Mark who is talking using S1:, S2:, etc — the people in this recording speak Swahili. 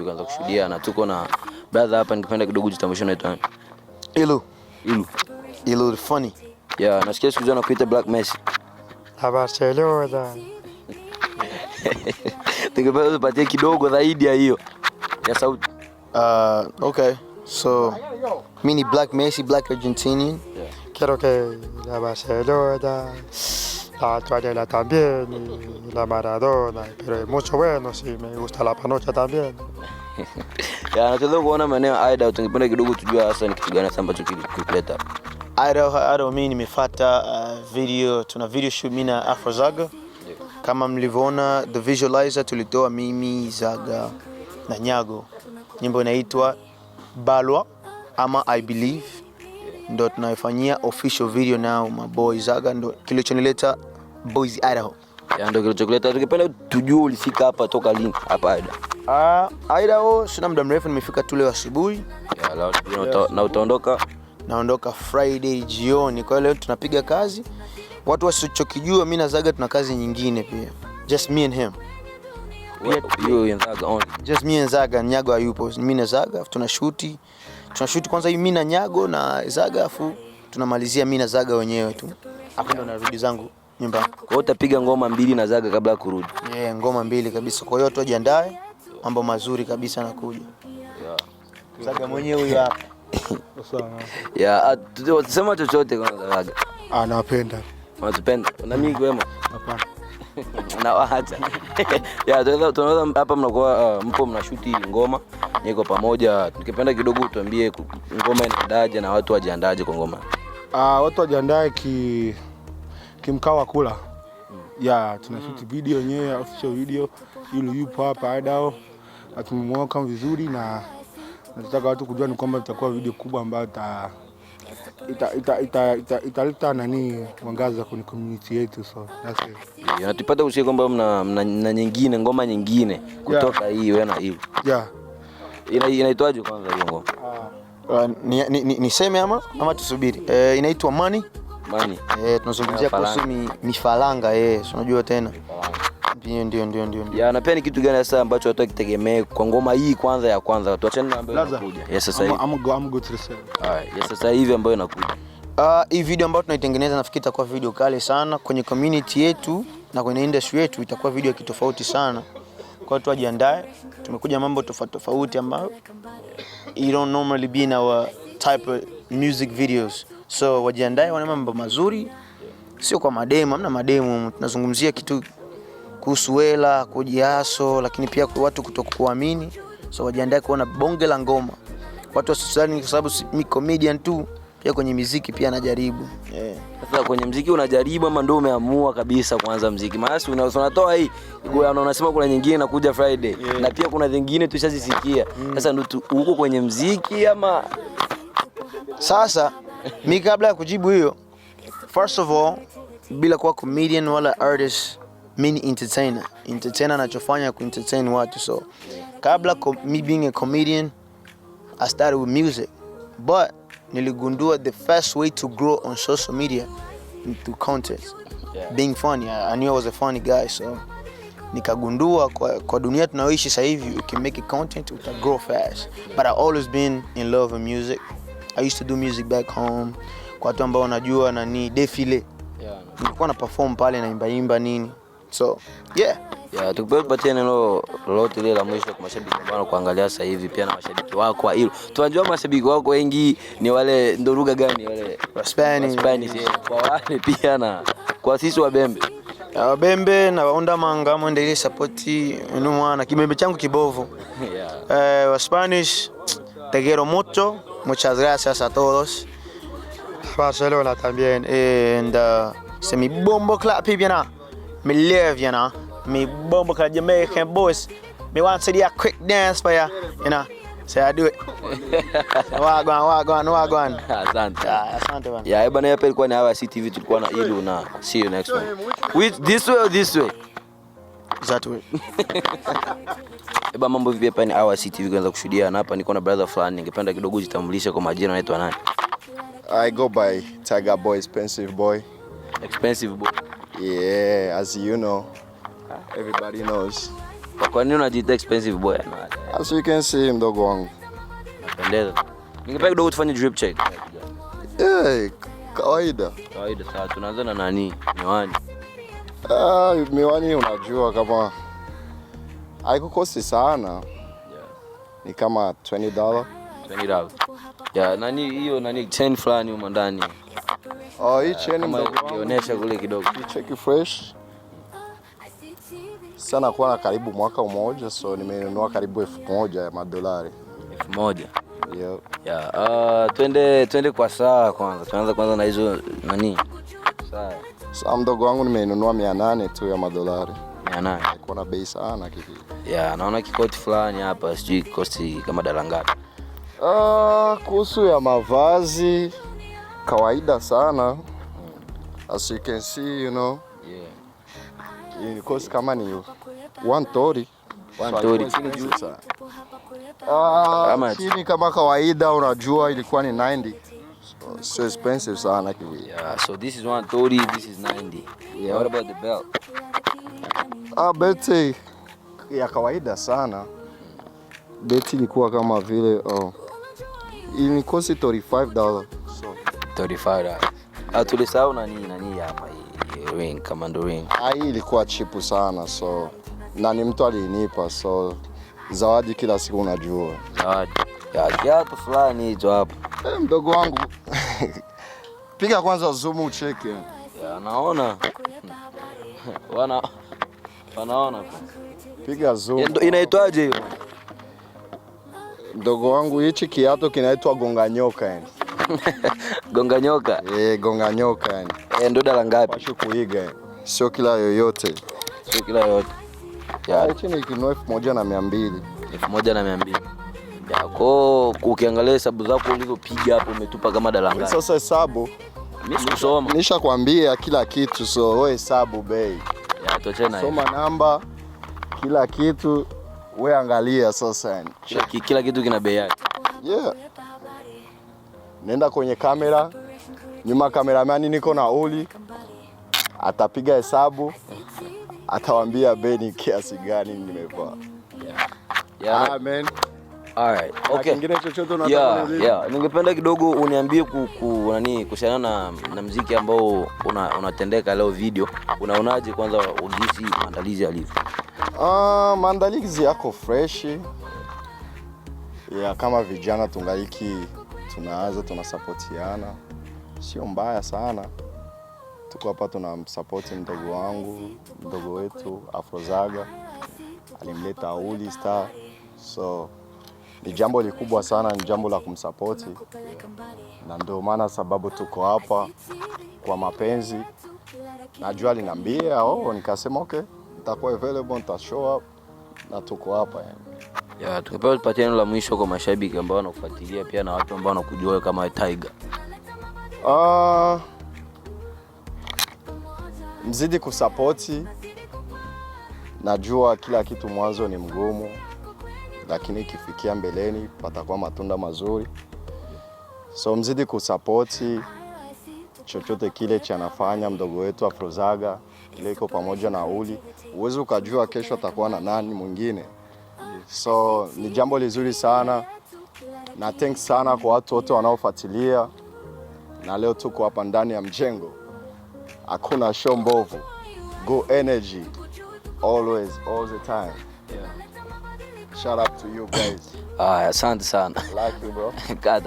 S1: kwanza kushuhudia na tuko na brother hapa, ningependa kidogo jitambulishe naitwa nani?
S2: Ilu the funny.
S1: Yeah, nasikia siku zana kuita Black Messi.
S2: Barcelona.
S1: Tungependa upatie kidogo zaidi ya hiyo ya sauti.
S2: Okay. So, mini Black Messi, Black Argentinian.
S1: Yeah.
S2: Quiero que la Barcelona, la Actualidad también, y la Maradona, pero es mucho bueno, sí, me gusta la panocha también.
S1: Ya, nataka kuona maneno Aida, tungependa kidogo tujue hasa ni kitu gani ambacho kilileta.
S2: Aida mimi nimefuata video, tuna video shoot mimi na Afro Zaga. Kama mlivyoona the visualizer tulitoa mimi, Zaga na Nyago. Nyimbo inaitwa Balwa ama I Believe. Ndo tunaifanyia official video now, my boy Zaga ndo kilichonileta Boys Idaho.
S1: Ya, ndo kilichokuleta. Tungependa tujue ulifika hapa toka lini hapa Aida.
S2: Idaho sina muda mrefu, nimefika tu leo asubuhi.
S1: Ya, na utaondoka?
S2: Naondoka Friday jioni. Kwa leo tunapiga kazi. Watu wasichokijua mimi na Zaga tuna kazi nyingine pia. Just me and him.
S1: You and Zaga only.
S2: Just me and Zaga, Nyago hayupo. Mimi na Zaga tunashoot kwanza mimi na Nyago na Zaga, afu tunamalizia mimi na Zaga wenyewe tu. Hapo ndo narudi zangu nyumbani.
S1: Kwa hiyo utapiga ngoma 2 na Zaga kabla ya kurudi?
S2: Yeah, ngoma 2 kabisa. Kwa hiyo tu ajiandae, mambo mazuri kabisa nakuja.
S1: Yeah.
S2: Zaga mwenyewe huyu hapa.
S1: Ya, tusema chochote kwanza Zaga.
S3: Napenda.
S1: Unatupenda? Na mimi kwema?
S3: Hapana.
S1: Na waacha. Ya, tunaweza hapa mnakuwa mpo mnashuti ngoma, niko pamoja. Tukipenda kidogo tuambie ngoma inaendaje na watu wajiandaje kwa ngoma.
S3: Watu wajiandae kimkao wa kula. Ya, tunashuti video yenyewe, official video. Yule yupo hapa Idaho. Atumemweka vizuri na nataka watu kujua ni kwamba itakuwa video kubwa ambayo italeta nani mwangaza kwenye community yetu, so that's it.
S1: Yeah, natupata kusikia kwamba mna nyingine ngoma nyingine kutoka hii wewe na hiyo.
S3: Yeah.
S1: Inaitwaje kwanza hiyo ngoma?
S2: Niseme ama tusubiri? Inaitwa Money. Tunazungumzia kuhusu mifalanga, unajua tena. Ndio.
S1: Ya, na pia ni kitu gani sasa ambacho watu wakitegemee kwa ngoma hii kwanza ya kwanza? Tuachane na ambayo inakuja. Yes, sasa hivi.
S3: I'm go to the set.
S1: Yes, sasa hivi ambayo inakuja.
S2: Hii video ambayo tunaitengeneza nafikiri itakuwa video kali sana kwenye community yetu na kwenye industry yetu, itakuwa video kitofauti sana. Kwa hiyo tujiandae, tumekuja mambo tofauti ambayo you don't normally be in our type of music videos. So wajiandae, wana mambo mazuri. Sio kwa mademo, hamna mademo, tunazungumzia kitu kuhusu wela, kujiaso, lakini pia kwa watu kutokuamini. So wajiandae kuona bonge la ngoma. Watu wasisali kwa sababu mimi comedian tu, pia kwenye muziki pia najaribu.
S1: Sasa kwenye muziki unajaribu ama ndio umeamua kabisa kuanza muziki? Maana unatoa hii, unasema kuna nyingine inakuja Friday. Na pia kuna zingine tushazisikia. Sasa ndio uko kwenye muziki ama
S2: sasa mimi kabla ya kujibu hiyo, first of all, bila kuwa comedian wala artist, mini entertainer anachofanya ku entertain watu. So kabla me being a comedian, I started with music, but niligundua the first way to grow on social media through content. Being funny, I knew I was a funny guy, so nikagundua kwa dunia tunaoishi sasa hivi, you can make a content, uta grow fast. But I always been in love with music. I used to do music back home. Kwa watu ambao wanajua nani Defile, nilikuwa na perform pale na imba nini. So, yeah.
S1: Ya, tukupatie neno lolote ile la mwisho kwa mashabiki ambao kuangalia sasa hivi, pia na mashabiki wako hilo. Tunajua mashabiki wako wengi ni wale ndo lugha gani wale?
S2: Spanish.
S1: Kwa wale pia na kwa sisi Wabembe.
S2: Wabembe na waunda manga muendelee support inu mwana kibembe changu kibovu. Wa Spanish, te quiero mucho. Muchas gracias a todos. Barcelona también. And se mi bombo clap bien na. Me live, you know. Me bombo clap Jamaican boys. Me want to do a quick dance for you know. So I do it. Wagwan.
S1: Asante.
S2: Asante bwana.
S1: Ya, bwana, hapa ilikuwa ni Hawa CTV, tulikuwa na Ilu na see you next one. Which this way or this way?
S2: That way.
S1: Eba, mambo vipi? Hapa ni Hawa CTV, kwanza kushuhudia na hapa niko na brother fulani. Ningependa kidogo jitambulishe kwa majina, anaitwa nani?
S4: I go by Tiger Boy, Expensive Boy.
S1: Expensive Boy.
S4: Yeah, as you know, everybody knows.
S1: Kwa nini unajiita expensive boy?
S4: As you can see, mdogo wangu.
S1: Napendeza. Ningependa kidogo tufanye drip check.
S4: Kawaida.
S1: Kawaida. Sawa, tunaanza na nani? Miwani.
S4: Miwani unajua kama haikukosi sana. Ni kama $20.
S1: $20. Ya, nani hiyo nani chain fulani huko ndani.
S4: Hii chain mdogo wangu.
S1: Nionyesha kule kidogo.
S4: Check fresh. Sana kwa na karibu mwaka mmoja, so nimenunua karibu $1,000
S1: $1,000.
S4: Yep.
S1: Ya, twende kwa saa kwanza. Tuanza na hizo nani?
S4: Saa mdogo wangu nimenunua $800 tu ya $800.
S1: 800.
S4: Iko na bei sana kiki.
S1: Ya, naona kikoti fulani hapa, sijui kosti kama $1 ngapi.
S4: Kuhusu ya mavazi kawaida sana. As you can see, you know. Yeah. Kosti kama ni $130. Chini kama kawaida unajua ilikuwa ni $90. So expensive sana kiki.
S1: Yeah, so this is $130, this is $90. Yeah, what about the belt?
S4: Beti ya kawaida sana. Beti ilikuwa kama vile ilikosi $35. So
S1: $35. Tulisahau nani hapa hii ring, commando ring.
S4: Hii ilikuwa cheap sana, so na ni mtu alinipa, so zawadi kila siku unajua.
S1: Zawadi. Ya, kiatu fulani hicho hapa.
S4: Mdogo wangu. Piga kwanza zoom ucheke.
S1: Ya, naona. Wanaona.
S4: Piga zoom.
S1: Inaitwaje hiyo?
S4: Mdogo wangu, hichi kiatu kinaitwa gonga nyoka yani.
S1: Gonga nyoka?
S4: Gonga nyoka yani.
S1: Ndo $1 ngapi?
S4: Pasha kuiga yani. Sio kila yoyote.
S1: Sio kila yoyote. Ya,
S4: hichi ni kinunua $1,200.
S1: $1,200. Ya, kwa ukiangalia hesabu zako ulizopiga hapo umetupa kama $1 ngapi?
S4: Sasa hesabu
S1: mimi sikusoma.
S4: Nishakwambia kila kitu, so wewe hesabu bei.
S1: Ya, tuachane
S4: hiyo. Soma namba, kila kitu wewe angalia sasa yani.
S1: Kila kitu kina bei yake.
S4: Yeah. Nenda kwenye kamera, nyuma cameraman niko na Uli, atapiga hesabu, atawaambia bei ni kiasi gani nimevaa.
S1: Yeah.
S4: Amen.
S1: Alright. Okay.
S4: Kingine chochote unataka
S1: kuuliza? Yeah. Ningependa kidogo uniambie kuhusiana na muziki ambao unatendeka leo video. Unaonaje kwanza ugisi maandalizi yalivyo?
S4: Maandalizi yako fresh. Ya, kama vijana tungaliki tunasupportiana. Sio mbaya sana. Tuko hapa tunamsupport mdogo wetu Afrozaga. Alimleta Uli Star. So ni jambo likubwa sana, ni jambo la kumsupport. Na ndio maana sababu tuko hapa kwa mapenzi. Najua aliniambia, nikasema okay, nitakuwa available, nita show up na tuko hapa yani.
S1: Ya, tukipata tupatie neno la mwisho kwa mashabiki ambao wanakufuatilia pia na watu ambao wanakujua kama Tiger.
S4: Mzidi kusupport. Najua kila kitu mwanzo ni mgumu, lakini ikifikia mbeleni patakuwa matunda mazuri. So mzidi kusupport chochote kile chanafanya mdogo wetu Afrozaga, ile iko pamoja na Uli. Uwezo ukajua kesho atakuwa na nani mwingine. So ni jambo lizuri sana. Na thanks sana kwa watu wote wanaofuatilia. Na leo tuko hapa ndani ya mjengo. Hakuna show mbovu. Go energy. Always, all the time. Yeah. Shout out to you guys.
S1: Asante sana.
S4: Like you, bro.